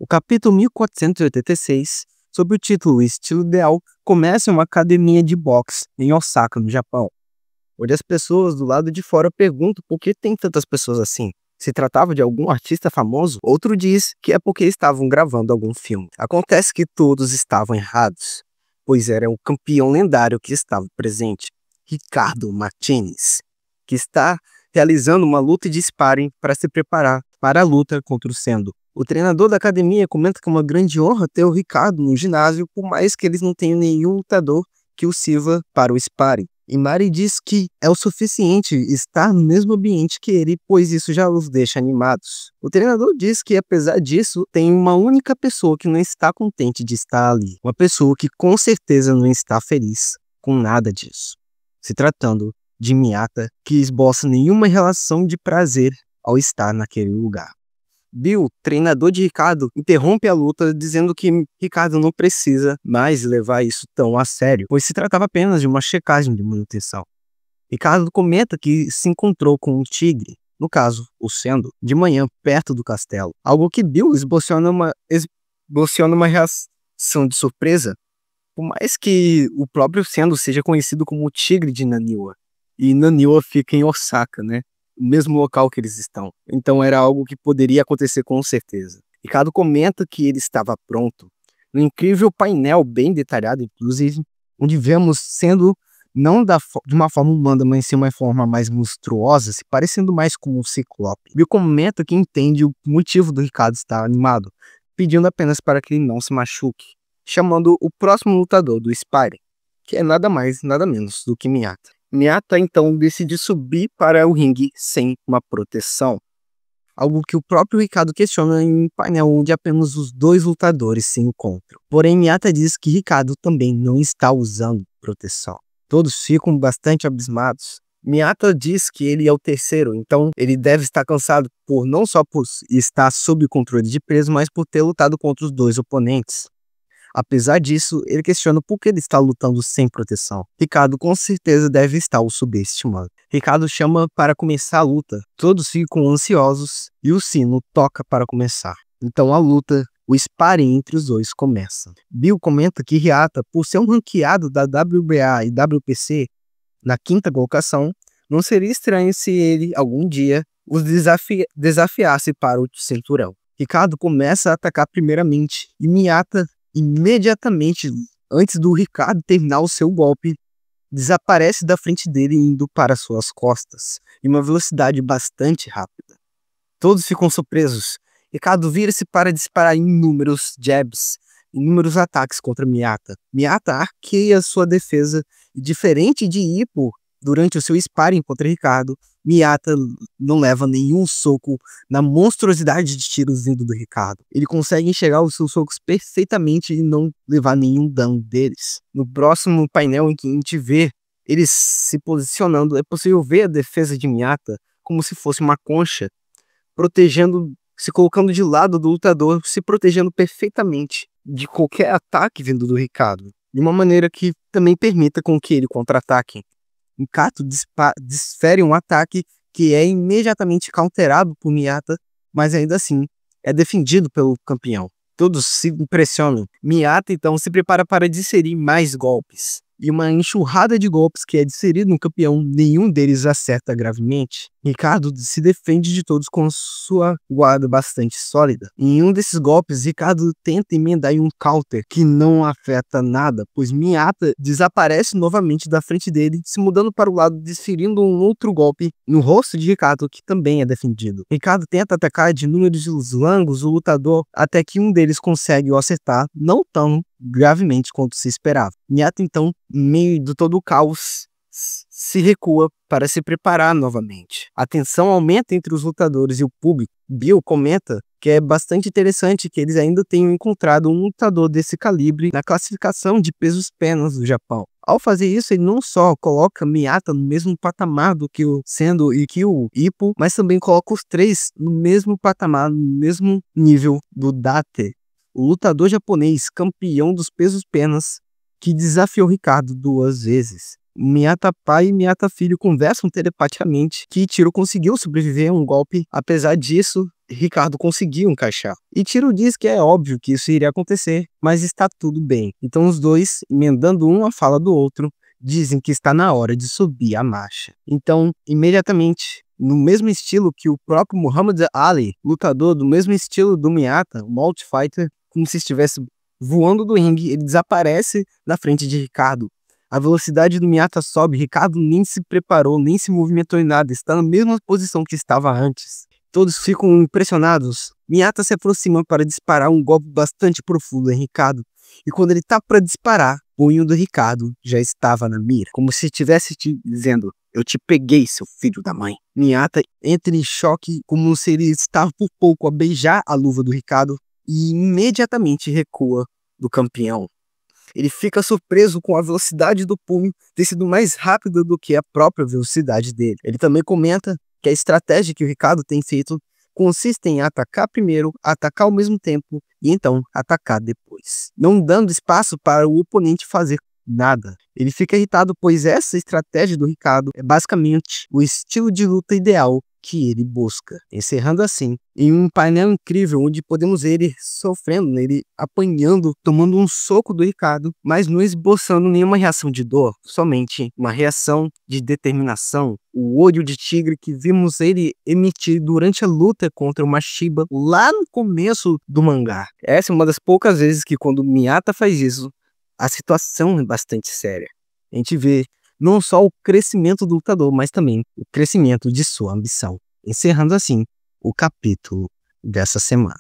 O capítulo 1486, sob o título Estilo Ideal, começa em uma academia de boxe em Osaka, no Japão, onde as pessoas do lado de fora perguntam por que tem tantas pessoas assim. Se tratava de algum artista famoso, outro diz que é porque estavam gravando algum filme. Acontece que todos estavam errados, pois era um campeão lendário que estava presente, Ricardo Martinez, que está realizando uma luta de sparring para se preparar para a luta contra o Sendo. O treinador da academia comenta que é uma grande honra ter o Ricardo no ginásio, por mais que eles não tenham nenhum lutador que o sirva para o sparring. E Mari diz que é o suficiente estar no mesmo ambiente que ele, pois isso já os deixa animados. O treinador diz que, apesar disso, tem uma única pessoa que não está contente de estar ali. Uma pessoa que com certeza não está feliz com nada disso. Se tratando de Miyata, que esboça nenhuma relação de prazer ao estar naquele lugar. Bill, treinador de Ricardo, interrompe a luta dizendo que Ricardo não precisa mais levar isso tão a sério, pois se tratava apenas de uma checagem de manutenção. Ricardo comenta que se encontrou com um tigre, no caso, o Sendo, de manhã perto do castelo, algo que Bill esbociona uma reação de surpresa, por mais que o próprio Sendo seja conhecido como o Tigre de Naniwa, e Naniwa fica em Osaka, né? O mesmo local que eles estão. Então era algo que poderia acontecer com certeza. Ricardo comenta que ele estava pronto. Um incrível painel bem detalhado, inclusive, onde vemos Sendo não de uma forma humana, mas sim uma forma mais monstruosa, se parecendo mais com um ciclope. Bill comenta que entende o motivo do Ricardo estar animado, pedindo apenas para que ele não se machuque, chamando o próximo lutador do sparring, que é nada mais, nada menos do que Miyata. Miyata então decide subir para o ringue sem uma proteção, algo que o próprio Ricardo questiona em um painel onde apenas os dois lutadores se encontram. Porém, Miyata diz que Ricardo também não está usando proteção. Todos ficam bastante abismados. Miyata diz que ele é o terceiro, então ele deve estar cansado não só por estar sob o controle de peso, mas por ter lutado contra os dois oponentes. Apesar disso, ele questiona por que ele está lutando sem proteção. Ricardo com certeza deve estar o subestimando. Ricardo chama para começar a luta. Todos ficam ansiosos e o sino toca para começar. Então a luta, o sparring entre os dois começa. Bill comenta que Miyata, por ser um ranqueado da WBA e WPC na 5ª colocação, não seria estranho se ele, algum dia, os desafiasse para o cinturão. Ricardo começa a atacar primeiramente e Miyata, imediatamente antes do Ricardo terminar o seu golpe, desaparece da frente dele indo para suas costas, em uma velocidade bastante rápida. Todos ficam surpresos. Ricardo vira-se para disparar inúmeros jabs, inúmeros ataques contra Miyata. Miyata arqueia sua defesa e, diferente de Ippo, durante o seu sparring contra Ricardo, Miyata não leva nenhum soco na monstruosidade de tiros vindo do Ricardo. Ele consegue enxergar os seus socos perfeitamente e não levar nenhum dano deles. No próximo painel em que a gente vê eles se posicionando, é possível ver a defesa de Miyata como se fosse uma concha, protegendo, se colocando de lado do lutador, se protegendo perfeitamente de qualquer ataque vindo do Ricardo, de uma maneira que também permita com que ele contra-ataque. Ricardo desfere um ataque que é imediatamente counterado por Miyata, mas ainda assim é defendido pelo campeão. Todos se impressionam. Miyata então se prepara para desferir mais golpes. E uma enxurrada de golpes que é desferido no campeão, nenhum deles acerta gravemente. Ricardo se defende de todos com sua guarda bastante sólida. Em um desses golpes, Ricardo tenta emendar em um counter que não afeta nada, pois Miyata desaparece novamente da frente dele, se mudando para o lado, desferindo um outro golpe no rosto de Ricardo, que também é defendido. Ricardo tenta atacar de inúmeros langos o lutador, até que um deles consegue o acertar, não tão gravemente quanto se esperava. Miyata então, no meio de todo o caos, se recua para se preparar novamente. A tensão aumenta entre os lutadores e o público. Bill comenta que é bastante interessante que eles ainda tenham encontrado um lutador desse calibre na classificação de pesos penas do Japão. Ao fazer isso, ele não só coloca Miyata no mesmo patamar do que o Sendo e que o Ippo, mas também coloca os três no mesmo patamar, no mesmo nível do Date, o lutador japonês campeão dos pesos penas que desafiou Ricardo 2 vezes. Miyata pai e Miyata filho conversam telepaticamente que Ichiro conseguiu sobreviver a um golpe. Apesar disso, Ricardo conseguiu encaixar. Ichiro diz que é óbvio que isso iria acontecer, mas está tudo bem. Então os dois, emendando um a fala do outro, dizem que está na hora de subir a marcha. Então, imediatamente, no mesmo estilo que o próprio Muhammad Ali, lutador do mesmo estilo do Miyata, o Multi Fighter, como se estivesse voando do ringue, ele desaparece da frente de Ricardo. A velocidade do Miyata sobe, Ricardo nem se preparou, nem se movimentou em nada, está na mesma posição que estava antes. Todos ficam impressionados. Miyata se aproxima para disparar um golpe bastante profundo em Ricardo. E quando ele está para disparar, o punho do Ricardo já estava na mira, como se estivesse te dizendo: eu te peguei, seu filho da mãe. Miyata entra em choque, como se ele estava por pouco a beijar a luva do Ricardo, e imediatamente recua do campeão. Ele fica surpreso com a velocidade do punho ter sido mais rápida do que a própria velocidade dele. Ele também comenta que a estratégia que o Ricardo tem feito consiste em atacar primeiro, atacar ao mesmo tempo e então atacar depois, não dando espaço para o oponente fazer nada. Ele fica irritado, pois essa estratégia do Ricardo é basicamente o estilo de luta ideal que ele busca. Encerrando assim, em um painel incrível onde podemos ver ele sofrendo, ele apanhando, tomando um soco do Ricardo, mas não esboçando nenhuma reação de dor, somente uma reação de determinação, o olho de tigre que vimos ele emitir durante a luta contra o Mashiba lá no começo do mangá. Essa é uma das poucas vezes que quando o Miyata faz isso, a situação é bastante séria. A gente vê não só o crescimento do lutador, mas também o crescimento de sua ambição. Encerrando assim o capítulo dessa semana.